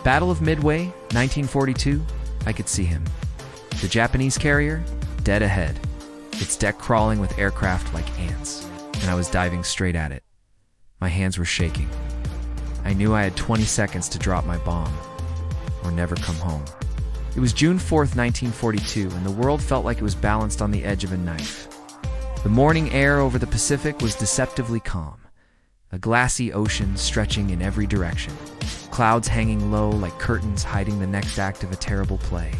Battle of Midway, 1942, I could see him. The Japanese carrier, dead ahead, its deck crawling with aircraft like ants, and I was diving straight at it. My hands were shaking. I knew I had 20 seconds to drop my bomb, or never come home. It was June 4th, 1942, and the world felt like it was balanced on the edge of a knife. The morning air over the Pacific was deceptively calm, a glassy ocean stretching in every direction, clouds hanging low like curtains hiding the next act of a terrible play.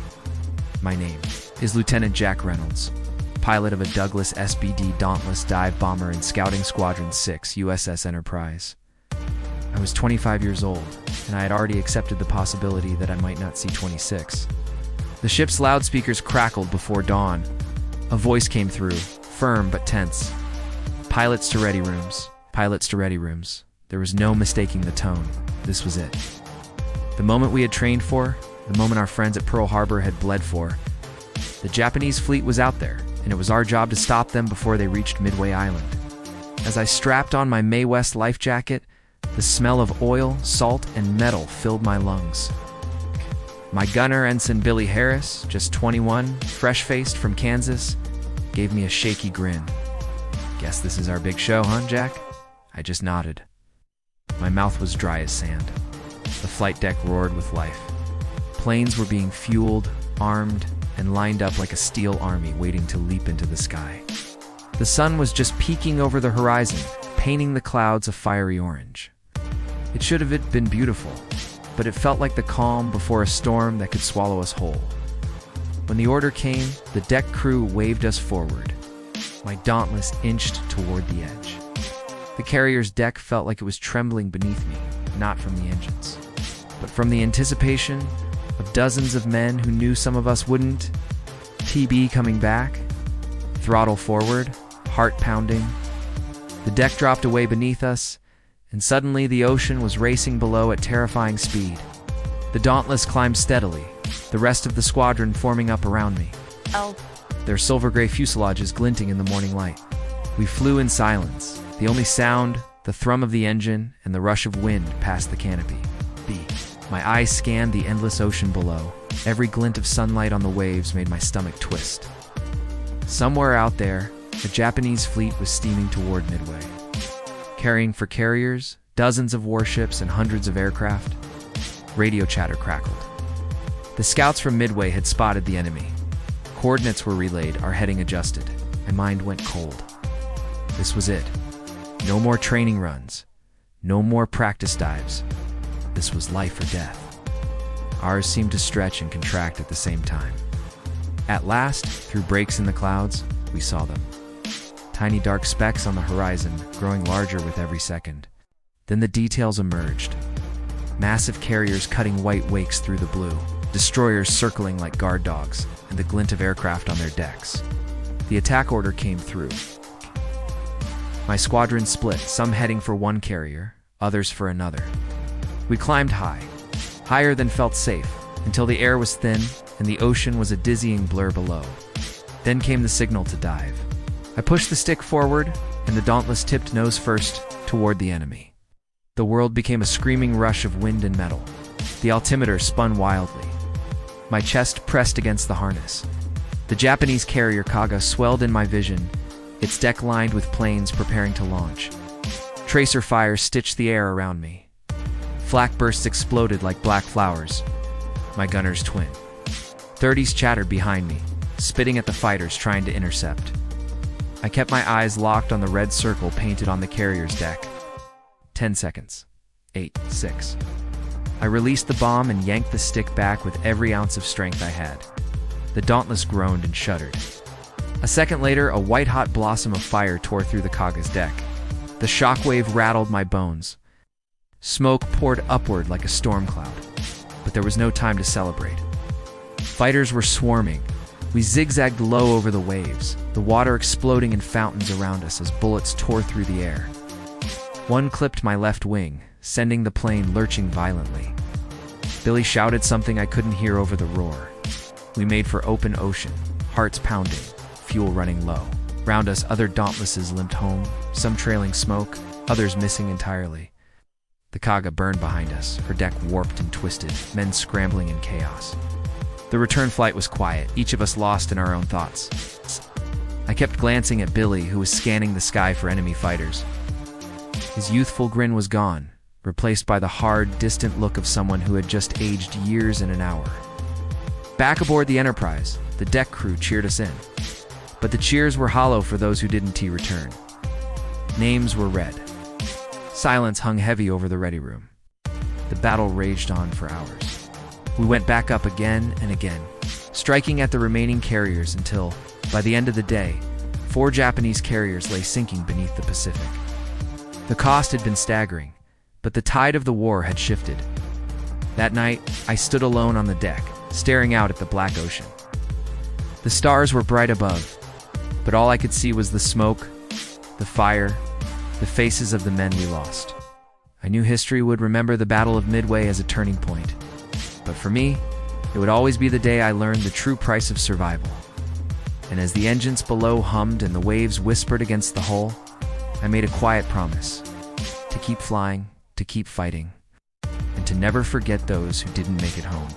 My name is Lieutenant Jack Reynolds, pilot of a Douglas SBD Dauntless dive bomber in Scouting Squadron 6, USS Enterprise. I was 25 years old, and I had already accepted the possibility that I might not see 26. The ship's loudspeakers crackled before dawn. A voice came through, firm but tense. Pilots to ready rooms. Pilots to ready rooms. There was no mistaking the tone. This was it. The moment we had trained for, the moment our friends at Pearl Harbor had bled for. The Japanese fleet was out there, and it was our job to stop them before they reached Midway Island. As I strapped on my Mae West life jacket, the smell of oil, salt, and metal filled my lungs. My gunner, Ensign Billy Harris, just 21, fresh-faced from Kansas, gave me a shaky grin. Guess this is our big show, huh, Jack? I just nodded. My mouth was dry as sand. The flight deck roared with life. Planes were being fueled, armed, and lined up like a steel army waiting to leap into the sky. The sun was just peeking over the horizon, painting the clouds a fiery orange. It should have been beautiful, but it felt like the calm before a storm that could swallow us whole. When the order came, the deck crew waved us forward. My Dauntless inched toward the edge. The carrier's deck felt like it was trembling beneath me, not from the engines, but from the anticipation of dozens of men who knew some of us wouldn't. TB coming back, throttle forward, heart pounding. The deck dropped away beneath us, and suddenly the ocean was racing below at terrifying speed. The Dauntless climbed steadily, the rest of the squadron forming up around me. Their silver-gray fuselages glinting in the morning light. We flew in silence, the only sound, the thrum of the engine, and the rush of wind past the canopy. My eyes scanned the endless ocean below. Every glint of sunlight on the waves made my stomach twist. Somewhere out there, a Japanese fleet was steaming toward Midway. Carrying for carriers, dozens of warships, and hundreds of aircraft. Radio chatter crackled. The scouts from Midway had spotted the enemy. Coordinates were relayed, our heading adjusted. My mind went cold. This was it. No more training runs. No more practice dives. This was life or death. Ours seemed to stretch and contract at the same time. At last, through breaks in the clouds, we saw them. Tiny dark specks on the horizon, growing larger with every second. Then the details emerged. Massive carriers cutting white wakes through the blue, destroyers circling like guard dogs, and the glint of aircraft on their decks. The attack order came through. My squadron split, some heading for one carrier, others for another. We climbed high, higher than felt safe, until the air was thin and the ocean was a dizzying blur below. Then came the signal to dive. I pushed the stick forward, and the Dauntless tipped nose first toward the enemy. The world became a screaming rush of wind and metal. The altimeter spun wildly. My chest pressed against the harness. The Japanese carrier Kaga swelled in my vision, its deck lined with planes preparing to launch. Tracer fires stitched the air around me. Flak bursts exploded like black flowers. My gunner's twin. 30s chattered behind me, spitting at the fighters trying to intercept. I kept my eyes locked on the red circle painted on the carrier's deck. 10 seconds. 8, 6. I released the bomb and yanked the stick back with every ounce of strength I had. The Dauntless groaned and shuddered. A second later, a white-hot blossom of fire tore through the Kaga's deck. The shockwave rattled my bones. Smoke poured upward like a storm cloud, but there was no time to celebrate. Fighters were swarming. We zigzagged low over the waves, the water exploding in fountains around us as bullets tore through the air. One clipped my left wing, sending the plane lurching violently. Billy shouted something I couldn't hear over the roar. We made for open ocean, hearts pounding, fuel running low. Round us, other Dauntlesses limped home, some trailing smoke, others missing entirely. The Kaga burned behind us, her deck warped and twisted, men scrambling in chaos. The return flight was quiet, each of us lost in our own thoughts. I kept glancing at Billy, who was scanning the sky for enemy fighters. His youthful grin was gone, replaced by the hard, distant look of someone who had just aged years in an hour. Back aboard the Enterprise, the deck crew cheered us in. But the cheers were hollow for those who didn't return. Names were read. Silence hung heavy over the ready room. The battle raged on for hours. We went back up again and again, striking at the remaining carriers until, by the end of the day, 4 Japanese carriers lay sinking beneath the Pacific. The cost had been staggering, but the tide of the war had shifted. That night, I stood alone on the deck, staring out at the black ocean. The stars were bright above, but all I could see was the smoke, the fire, the faces of the men we lost. I knew history would remember the Battle of Midway as a turning point, but for me, it would always be the day I learned the true price of survival. And as the engines below hummed and the waves whispered against the hull, I made a quiet promise to keep flying, to keep fighting, and to never forget those who didn't make it home.